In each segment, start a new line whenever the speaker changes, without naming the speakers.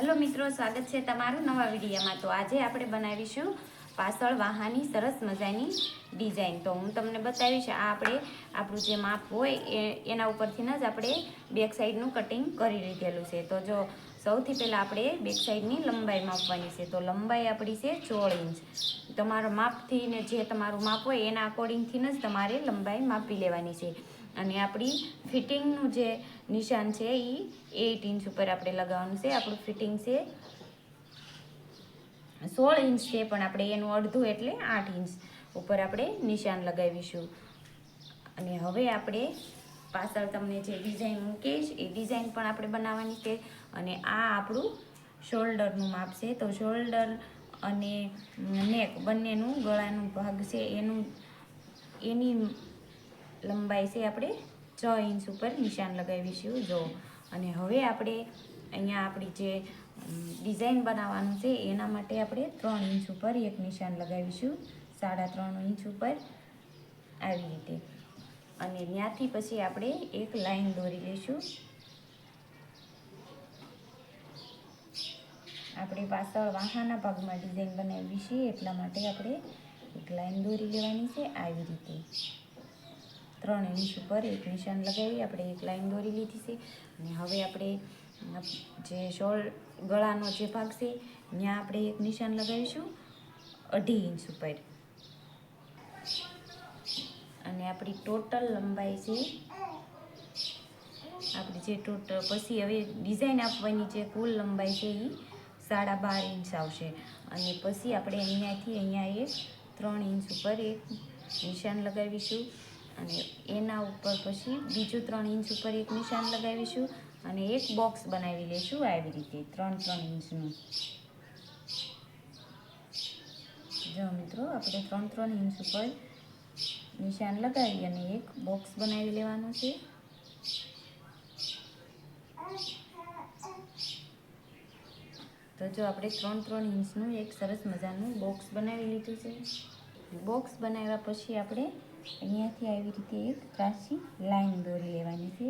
Hello મિત્રો, સ્વાગત છે તમારું નવા વિડીયોમાં। તો આજે આપણે બનાવીશું પાછળ વાહાની સરસ મજાની ડિઝાઇન। તો હું તમને બતાવીશ આ આપણે આપણું જે માપ હોય એના ઉપરથી જ આપણે બેક સાઈડનું કટિંગ કરી લીધેલું છે। તો જો સૌથી પહેલાં આપણે બેક સાઈડની લંબાઈ માપવાની છે। તો લંબાઈ આપણી છે 16 ઇંચ। તમારા માપથી ને જે તમારું માપ હોય એના અકોર્ડિંગથી જ તમારે લંબાઈ માપી લેવાની છે। અને આપણી ફિટિંગનું જે નિશાન છે એ 8 ઇંચ ઉપર આપણે લગાવવાનું છે। આપણું ફિટિંગ છે 16 ઇંચ છે, પણ આપણે એનું અડધું એટલે 8 ઇંચ ઉપર આપણે નિશાન લગાવીશું। અને હવે આપણે પાછળ તમને જે ડિઝાઇન મૂકીશ એ ડિઝાઇન પણ આપણે બનાવવાની છે। અને આ આપણું શોલ્ડરનું માપ છે। તો શોલ્ડર અને નેક બંનેનું ગળાનું ભાગ છે એની લંબાઈ છે આપણે 6 ઇંચ ઉપર નિશાન લગાવીશું જો। અને હવે આપણે અહીંયા આપણી જે ડિઝાઇન બનાવવાનું છે એના માટે આપણે 3 ઇંચ ઉપર એક નિશાન લગાવીશું, 3.5 ઇંચ ઉપર આવી રીતે। અને ત્યાંથી પછી આપણે એક લાઈન દોરી લઈશું। આપણે પાછળ વાહાના ભાગમાં ડિઝાઇન બનાવી છે એટલા માટે આપણે એક લાઈન દોરી લેવાની છે આવી રીતે। 3 ઇંચ ઉપર એક નિશાન લગાવી આપણે એક લાઈન દોરી લીધી છે। અને હવે આપણે જે ગળાનો જે ભાગ છે ત્યાં આપણે એક નિશાન લગાવીશું 2.5 ઇંચ ઉપર। અને આપણી ટોટલ લંબાઈ છે આપણી જે ટોટલ પછી હવે ડિઝાઇન આપવાની જે કુલ લંબાઈ છે એ 12.5 ઇંચ આવશે। અને પછી આપણે અહીંયાથી અહીંયા એક 3 ઇંચ ઉપર એક નિશાન લગાવીશું। અને એના ઉપર પછી બીજું 3 ઇંચ ઉપર એક નિશાન લગાવીશું અને એક બોક્સ બનાવી લઈશું આવી રીતે 3-3 ઇંચનું। જો મિત્રો, આપણે 3-3 ઇંચ ઉપર નિશાન લગાવી અને એક બોક્સ બનાવી લેવાનું છે। તો જો આપણે 3-3 ઇંચનું એક સરસ મજાનું બોક્સ બનાવી લીધું છે। બોક્સ બનાવ્યા પછી આપણે અહીંયાથી આવી રીતે એક ત્રાસી લાઈન દોરી લેવાની છે।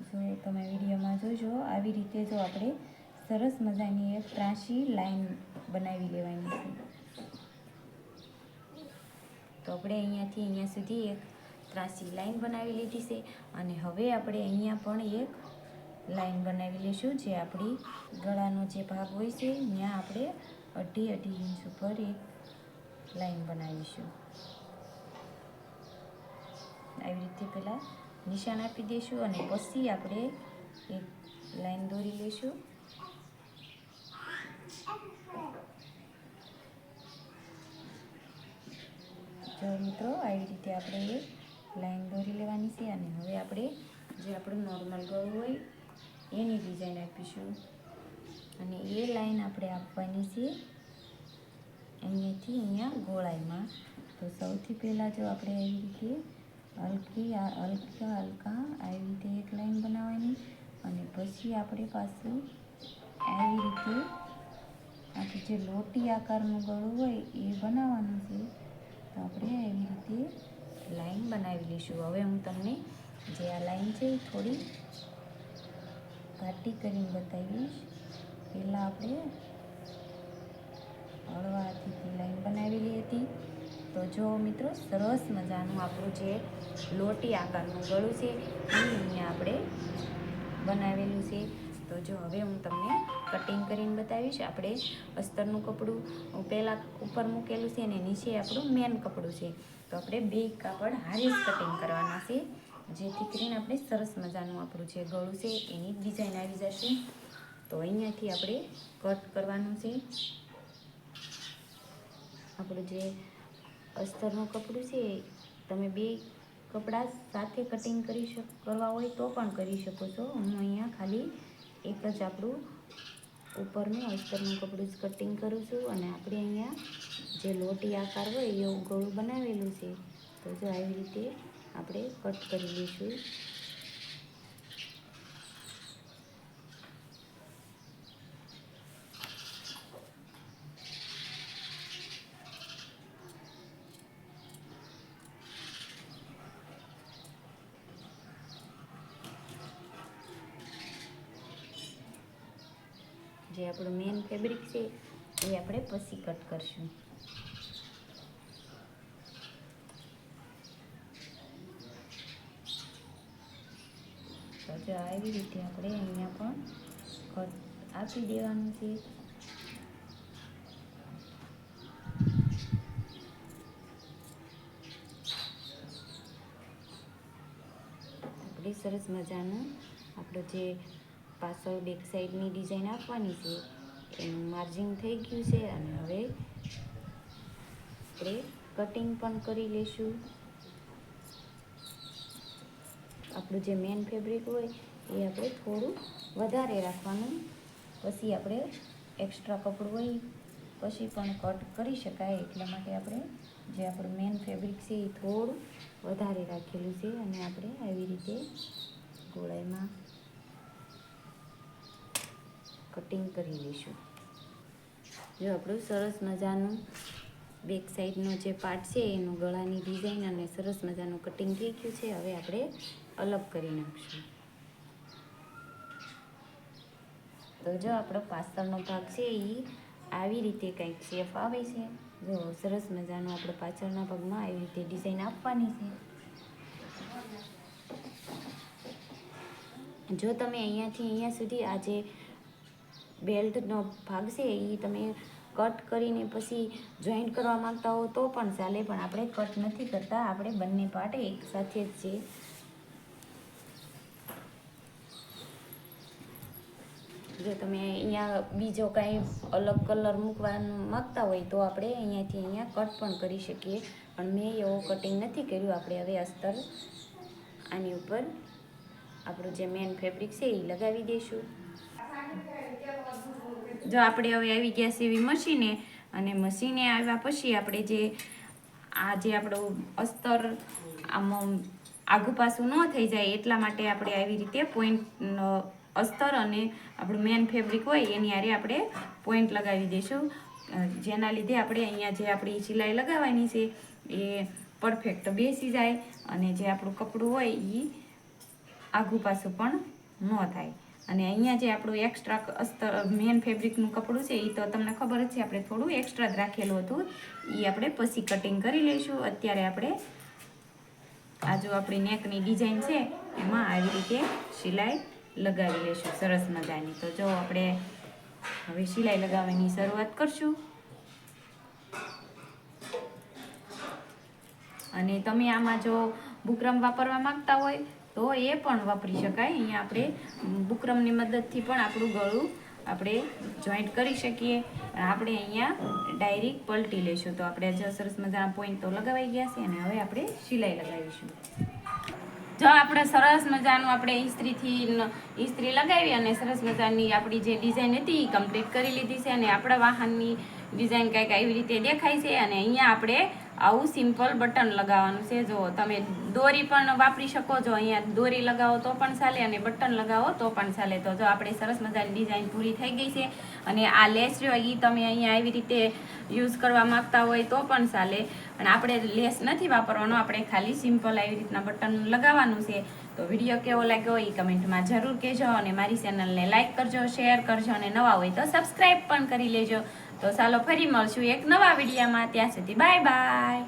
જો તમે વિડીયોમાં જોજો આવી રીતે જો આપણે સરસ મજાની એક ત્રાસી લાઈન બનાવી લેવાની છે। તો આપણે અહીંયાથી અહીંયા સુધી એક ત્રાસી લાઈન બનાવી લીધી છે। અને હવે આપણે અહીંયા પણ એક લાઈન બનાવી લઈશું જે આપણી ગળાનો જે ભાગ હોય છે ત્યાં આપણે 2.5 ઇંચ ઉપર એક લાઈન બનાવીશું। આવી રીતે પહેલાં નિશાન આપી દઈશું અને પછી આપણે એક લાઈન દોરી લઈશું। જો મિત્રો, આવી રીતે આપણે એક લાઈન દોરી લેવાની છે। અને હવે આપણે જે આપણું નોર્મલ ગળું હોય એની ડિઝાઇન આપીશું। અને એ લાઈન આપણે આપવાની છે અહીંયાથી અહીંયા ગોળાઈમાં। તો સૌથી પહેલાં જો આપણે આવી રીતે હલકા આવી રીતે એક લાઈન બનાવવાની। અને પછી આપણે પાછું આવી રીતે આપણે જે લોટી આકારનું ગળું હોય એ બનાવવાનું છે। તો આપણે આવી રીતે લાઈન બનાવી લઈશું। હવે હું તમને જે આ લાઈન છે એ થોડી ઘાટી કરીને બતાવીશ। પહેલાં આપણે હળવા હાથેથી લાઈન બનાવેલી હતી। તો જો મિત્રો, સરસ મજાનું આપણું જે લોટી આકારનું ગળું છે એ અહીંયા આપણે બનાવેલું છે। તો જો હવે હું તમને કટિંગ કરીને બતાવીશ। આપણે અસ્તરનું કપડું પહેલાં ઉપર મૂકેલું છે અને નીચે આપણું મેન કપડું છે। તો આપણે બે કાપડ હારે જ કટિંગ કરવાના છે જેથી કરીને આપણે સરસ મજાનું આપણું જે ગળું છે એની ડિઝાઇન આવી જશે। તો અહીંયાથી આપણે કટ કરવાનું છે। આપણું જે અસ્તરનું કપડું છે તમે બે કપડાં સાથે કટિંગ કરવા હોય તો પણ કરી શકો છો। હું અહીંયા ખાલી એક જ આપણું ઉપરનું અસ્તરનું કપડું જ કટિંગ કરું છું। અને આપણે અહીંયા જે લોટી આકાર હોય એવું ગળું બનાવેલું છે। તો જો આવી રીતે આપણે કટ કરી લઈશું। જે આપણું મેન ફેબ્રિક છે એ આપણે પછી કટ કરશું. તો જો આવી રીતે આપણે અહીંયા પણ કટ આપી દેવાનું છે. આપણે સરસ મજાનું આપણો જે પાછળ બેક સાઈડની ડિઝાઇન આપવાની છે એનું માર્જિંગ થઈ ગયું છે અને હવે આપણે કટિંગ પણ કરી લઈશું. આપણું જે મેન ફેબ્રિક હોય એ આપણે થોડું વધારે રાખવાનું, પછી આપણે એક્સ્ટ્રા કપડું હોય પછી પણ કટ કરી શકાય. એટલા માટે આપણે જે આપણું મેન ફેબ્રિક છે એ થોડું વધારે રાખેલું છે અને આપણે આવી રીતે ગોળાઈમાં કટિંગ કરી લઈશું. જો આપણું સરસ મજાનું બેક સાઈડનો જે પાર્ટ છે એનું ગળાની ડિઝાઇન અને સરસ મજાનું કટિંગ થઈ ગયું છે. હવે આપણે અલગ કરી નાખશું. તો જો આપણો પાછળનો ભાગ છે એ આવી રીતે કંઈક શેપ આવે છે. જો સરસ મજાનો આપણે પાછળના ભાગમાં આવી રીતે ડિઝાઇન આપવાની છે. જો તમે અહીંયાથી અહીંયા સુધી આ જે બેલ્ટનો ભાગ છે એ તમે કટ કરીને પછી જોઈન્ટ કરવા માંગતા હો તો પણ ચાલે, પણ આપણે કટ નથી કરતા. આપણે બંને પાર્ટ એક સાથે જ છે. જો તમે અહીંયા બીજો કાંઈ અલગ કલર મૂકવાનું માગતા હોય તો આપણે અહીંયાથી અહીંયા કટ પણ કરી શકીએ, પણ મેં એવો કટિંગ નથી કર્યું. આપણે હવે અસ્તર આની ઉપર આપણું જે મેન ફેબ્રિક છે એ લગાવી દઈશું. જો આપણે હવે આવી ગયા છે એવી મશીને, અને મશીને આવ્યા પછી આપણે જે આપણું અસ્તર આમ આઘું પાછું ન થઈ જાય એટલા માટે આપણે આવી રીતે પોઈન્ટ અસ્તર અને આપણું મેન ફેબ્રિક હોય એની હારે આપણે પોઈન્ટ લગાવી દઈશું, જેના લીધે આપણે અહીંયા જે આપણી સિલાઈ લગાવવાની છે એ પરફેક્ટ બેસી જાય અને જે આપણું કપડું હોય એ આઘું પાછું પણ ન થાય. અને અહીંયા જે આપણું એક્સ્ટ્રા અસ્તર મેન ફેબ્રિકનું કપડું છે એ તો તમને ખબર જ છે, આપણે થોડું એક્સ્ટ્રા જ રાખેલું હતું. એ આપણે પછી કટિંગ કરી લઈશું. અત્યારે આપણે આ જો આપણી નેકની ડિઝાઇન છે એમાં આવી રીતે સિલાઈ લગાવી લઈશું સરસ મજાની. તો જો આપણે હવે સિલાઈ લગાવવાની શરૂઆત કરશું. અને તમે આમાં જો બુકરમ વાપરવા માંગતા હોય તો એ પણ વાપરી શકાય. અહીંયા આપણે બુકરમની મદદથી પણ આપણું ગળું આપણે જોઈન્ટ કરી શકીએ. આપણે અહીંયા ડાયરેક્ટ પલટી લઈશું. તો આપણે જો સરસ મજાના પોઈન્ટ તો લગાવાઈ ગયા છે અને હવે આપણે સિલાઈ લગાવીશું. જો આપણે સરસ મજાનું આપણે ઇસ્ત્રી લગાવી અને સરસ મજાની આપણી જે ડિઝાઇન હતી એ કમ્પ્લીટ કરી લીધી છે. અને આપણા વાહનની ડિઝાઇન કંઈક આવી રીતે દેખાય છે. અને અહીંયા આપણે આવું સિમ્પલ બટન લગાવવાનું છે. જો તમે દોરી પણ વાપરી શકો છો, અહીંયા દોરી લગાવો તો પણ ચાલે અને બટન લગાવો તો પણ ચાલે. તો જો આપણે સરસ મજાની ડિઝાઇન પૂરી થઈ ગઈ છે. અને આ લેસ જો એ તમે અહીંયા આવી રીતે યુઝ કરવા માંગતા હોય તો પણ ચાલે, અને આપણે લેસ નથી વાપરવાનો, આપણે ખાલી સિમ્પલ આવી રીતના બટન લગાવવાનું છે. તો વિડીયો કેવો લાગ્યો એ કમેન્ટમાં જરૂર કહેજો, અને મારી ચેનલને લાઇક કરજો, શેર કરજો, અને નવા હોય તો સબસ્ક્રાઈબ પણ કરી લેજો. તો ચાલો ફરી મળશું એક નવા વિડીયોમાં. ત્યાં સુધી બાય બાય.